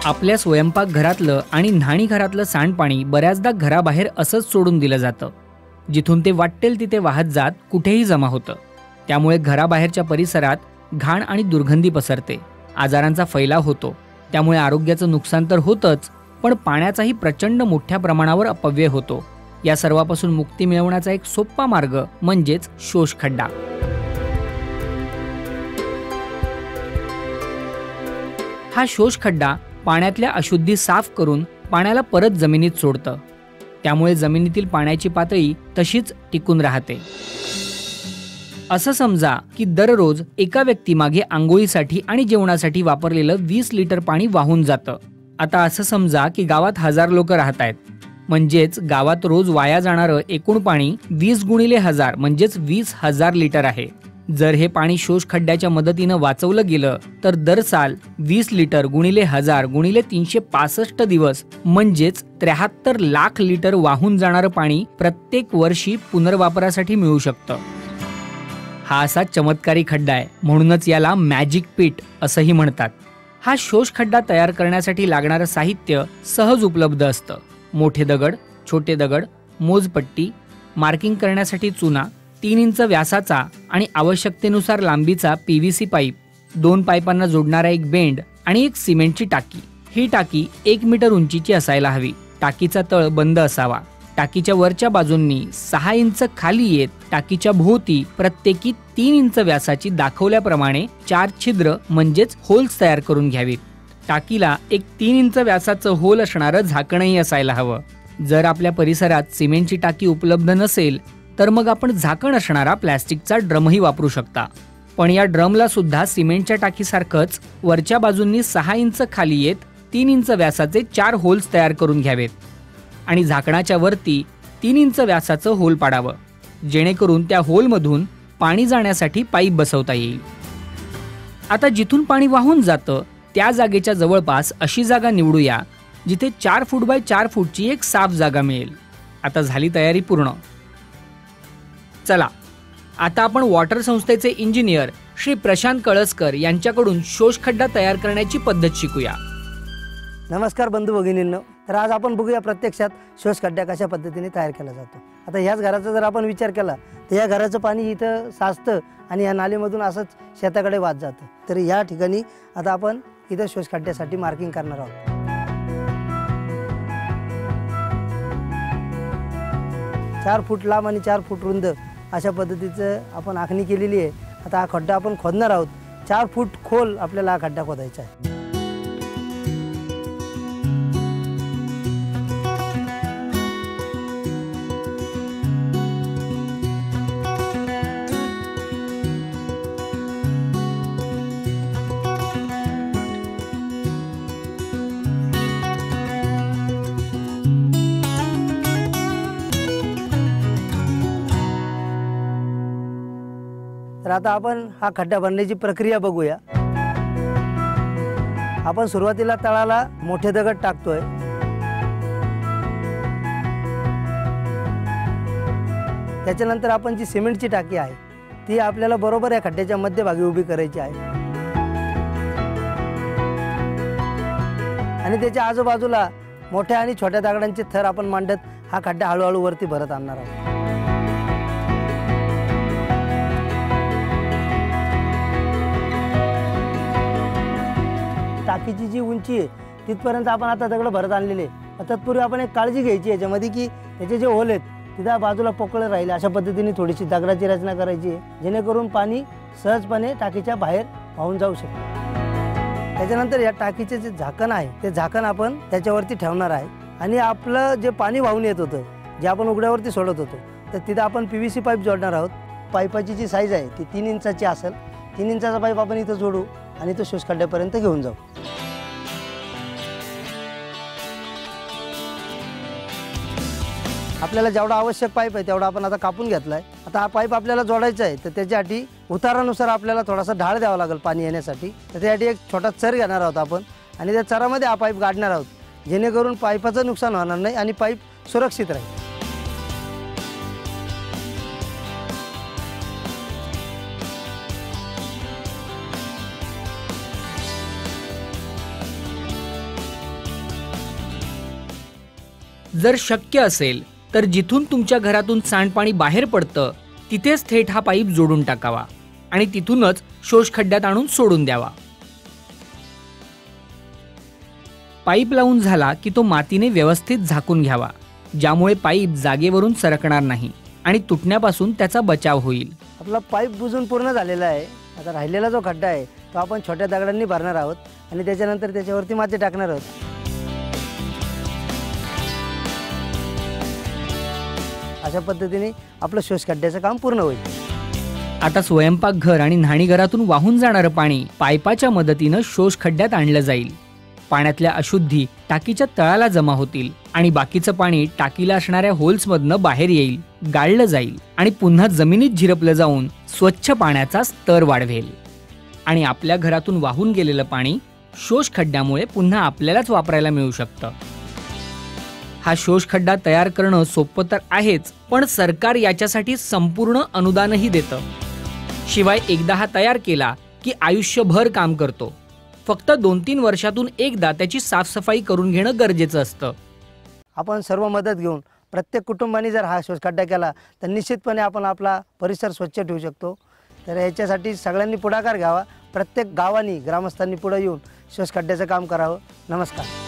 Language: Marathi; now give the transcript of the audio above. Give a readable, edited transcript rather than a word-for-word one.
आपल्या स्वयंपाकघरातलं आणि न्हाणीघरातलं सांडपाणी बऱ्याचदा घराबाहेर असंच सोडून दिलं जातं, जिथून ते वाटेल तिथे वाहत जात कुठेही जमा होतं. त्यामुळे घराबाहेरच्या परिसरात घाण आणि दुर्गंधी पसरते, आजारांचा फैलाव होतो. त्यामुळे आरोग्याचं नुकसान तर होतंच, पण पाण्याचाही प्रचंड मोठ्या प्रमाणावर अपव्यय होतो. या सर्वापासून मुक्ती मिळवण्याचा एक सोपा मार्ग म्हणजेच शोषखड्डा. हा शोषखड्डा पाण्यातल्या अशुद्धी साफ करून पाण्याला परत जमिनीत सोडतं. त्यामुळे जमिनीतील पाण्याची पातळी तशीच टिकून राहते. असं समजा की दररोज एका व्यक्तीमागे आंघोळीसाठी आणि जेवणासाठी वापरलेलं 20 लिटर पाणी वाहून जातं. आता असं समजा की गावात 1000 लोक राहत आहेत, म्हणजेच गावात रोज वाया जाणारं एकूण पाणी 20 गुणिले 1000 म्हणजेच 20,000 लिटर आहे. जर हे पाणी शोषखड्ड्याच्या मदतीनं वाचवलं गेलं तर दर साल 20 लिटर गुणिले 1000 गुणिले 365 दिवस म्हणजेच 73 लाख लिटर वाहून जाणारं पाणी प्रत्येक वर्षी पुनर्वापरासाठी मिळू शकतं. हा असा चमत्कारी खड्डा आहे, म्हणूनच याला मॅजिक पिट असंही म्हणतात. हा शोषखड्डा तयार करण्यासाठी लागणारं साहित्य सहज उपलब्ध असतं. मोठे दगड, छोटे दगड, मोजपट्टी, मार्किंग करण्यासाठी चुना, 3 इंच व्यासाचा आणि आवश्यकतेनुसार लांबीचा PVC पाईप, 2 पाईपांना जोडणारा एक बेंड आणि एक सिमेंटची टाकी. ही टाकी 1 मीटर उंचीची असायला हवी. टाकीचा तळ बंद असावा. टाकीच्या वरच्या बाजूंनी 6 इंच खाली येत टाकीच्या भोवती प्रत्येकी 3 इंच व्यासाची दाखवल्याप्रमाणे 4 छिद्र म्हणजेच होल्स तयार करून घ्यावीत. टाकीला एक 3 इंच व्यासाचं होल असणारं झाकणही असायला हवं. जर आपल्या परिसरात सिमेंटची टाकी उपलब्ध नसेल तर मग आपण झाकण असणारा प्लॅस्टिकचा ड्रमही वापरू शकता. पण या ड्रमला सुद्धा सिमेंटच्या टाकीसारखंच वरच्या बाजूंनी 6 इंच खाली येत 3 इंच व्यासाचे 4 होल्स तयार करून घ्यावेत आणि झाकणाच्या वरती 3 इंच व्यासाचं होल पाडावं, जेणेकरून त्या होलमधून पाणी जाण्यासाठी पाईप बसवता येईल. आता जिथून पाणी वाहून जातं त्या जागेच्या जवळपास अशी जागा निवडूया जिथे 4 फूट बाय 4 फूटची एक साफ जागा मिळेल. आता झाली तयारी पूर्ण. चला आता आपण वॉटर संस्थेचे इंजिनियर श्री प्रशांत कळसकर यांच्याकडून शोषखड्डा तयार करण्याची पद्धत शिकूया. नमस्कार बंधू भगिनींनो. तर आज आपण बघूया प्रत्यक्षात शोषखड्डा कशा पद्धतीने तयार केला जातो. आता ह्याच घराचा जर आपण विचार केला तर या घराचं पाणी इथं साचतं आणि या नालीमधून असंच शेताकडे वाहत जातं. तर या ठिकाणी आता आपण इथं शोषखड्ड्यासाठी मार्किंग करणार आहोत. 4 फूट लांब आणि 4 फूट रुंद अशा पद्धतीचं आपण आखणी केलेली आहे. आता हा खड्डा आपण खोदणार आहोत. 4 फूट खोल आपल्याला हा खड्डा खोदायचा आहे. तर आता आपण हा खड्डा भरण्याची प्रक्रिया बघूया. आपण सुरुवातीला तळाला मोठे दगड टाकतोय. त्याच्यानंतर आपण जी सिमेंटची टाकी आहे ती आपल्याला बरोबर या खड्ड्याच्या मध्यभागी उभी करायची आहे आणि त्याच्या आजूबाजूला मोठ्या आणि छोट्या दगडांचे थर आपण मांडत हा खड्डा हळूहळू वरती भरत आणणार आहोत. टाकीची जी उंची आहे तिथपर्यंत आपण आता दगड भरत आणलेले आहे. तत्पूर्वी आपण एक काळजी घ्यायची याच्यामध्ये की त्याचे जे होल आहेत तिथं बाजूला पोकळे राहिले अशा पद्धतीने थोडीशी दगडाची रचना करायची आहे, जेणेकरून पाणी सहजपणे टाकीच्या बाहेर वाहून जाऊ शकते. त्याच्यानंतर या टाकीचे जे झाकण आहे ते झाकण आपण त्याच्यावरती ठेवणार आहे आणि आपलं जे पाणी वाहून येत होतं जे आपण उघड्यावरती सोडत होतो तर तिथं आपण PVC पाईप जोडणार आहोत. पाईपाची जी साईज आहे ती 3 इंचाची असेल. 3 इंचाचा पाईप आपण इथं जोडू आणि तो शोषखड्ड्यापर्यंत घेऊन जाऊ. आपल्याला जेवढा आवश्यक पाईप आहे तेवढा आपण आता कापून घेतला आहे. आता हा पाईप आपल्याला जोडायचा आहे, तर त्याच्यासाठी उतारानुसार आपल्याला थोडासा ढाळ द्यावा लागेल पाणी येण्यासाठी. तर त्यासाठी एक छोटा चर घेणार आहोत आपण आणि त्या चरामध्ये हा पाईप गाडणार आहोत, जेणेकरून पाईपाचं नुकसान होणार नाही आणि पाईप सुरक्षित राहील. जर शक्य असेल तर जिथून तुमच्या घरातून सांडपाणी बाहेर पडतं तिथेच थेट हा पाईप जोडून टाकावा आणि तिथूनच शोषखड्ड्यात आणून सोडून द्यावा. पाईप लावून झाला की तो मातीने व्यवस्थित झाकून घ्यावा, ज्यामुळे पाईप जागेवरून सरकणार नाही आणि तुटण्यापासून त्याचा बचाव होईल. आपला पाईप बुजून पूर्ण झालेला आहे. आता राहिलेला जो खड्डा आहे तो आपण छोट्या दगडांनी भरणार आहोत आणि त्याच्यानंतर त्याच्यावरती माती टाकणार आहोत. अशा पद्धतीने आपलं शोषखड्ड्याचं काम पूर्ण होईल. आता स्वयंपाकघर आणि न्हाणीघरातून वाहून जाणारं पाणी पाईपाच्या मदतीनं शोषखड्ड्यात आणलं जाईल. पाण्यातल्या अशुद्धी टाकीच्या तळाला जमा होतील आणि बाकीचं पाणी टाकीला असणाऱ्या होल्समधनं बाहेर येईल, गाळलं जाईल आणि पुन्हा जमिनीत झिरपलं जाऊन स्वच्छ पाण्याचा स्तर वाढवेल. आणि आपल्या घरातून वाहून गेलेलं पाणी शोषखड्ड्यामुळे पुन्हा आपल्यालाच वापरायला मिळू शकतं. हा शोषखड्डा तयार करणं सोपं तर आहेच, पण सरकार याच्यासाठी संपूर्ण अनुदानही देतं. शिवाय एकदा हा तयार केला की आयुष्यभर काम करतो. फक्त 2-3 वर्षातून एकदा त्याची साफसफाई करून घेणं गरजेचं असतं. आपण सर्व मदत घेऊन प्रत्येक कुटुंबाने जर हा शोषखड्डा केला तर निश्चितपणे आपण आपला परिसर स्वच्छ ठेवू शकतो. तर याच्यासाठी सगळ्यांनी पुढाकार घ्यावा. प्रत्येक गावांनी ग्रामस्थांनी पुढे येऊन शोषखड्ड्याचं काम करावं. नमस्कार.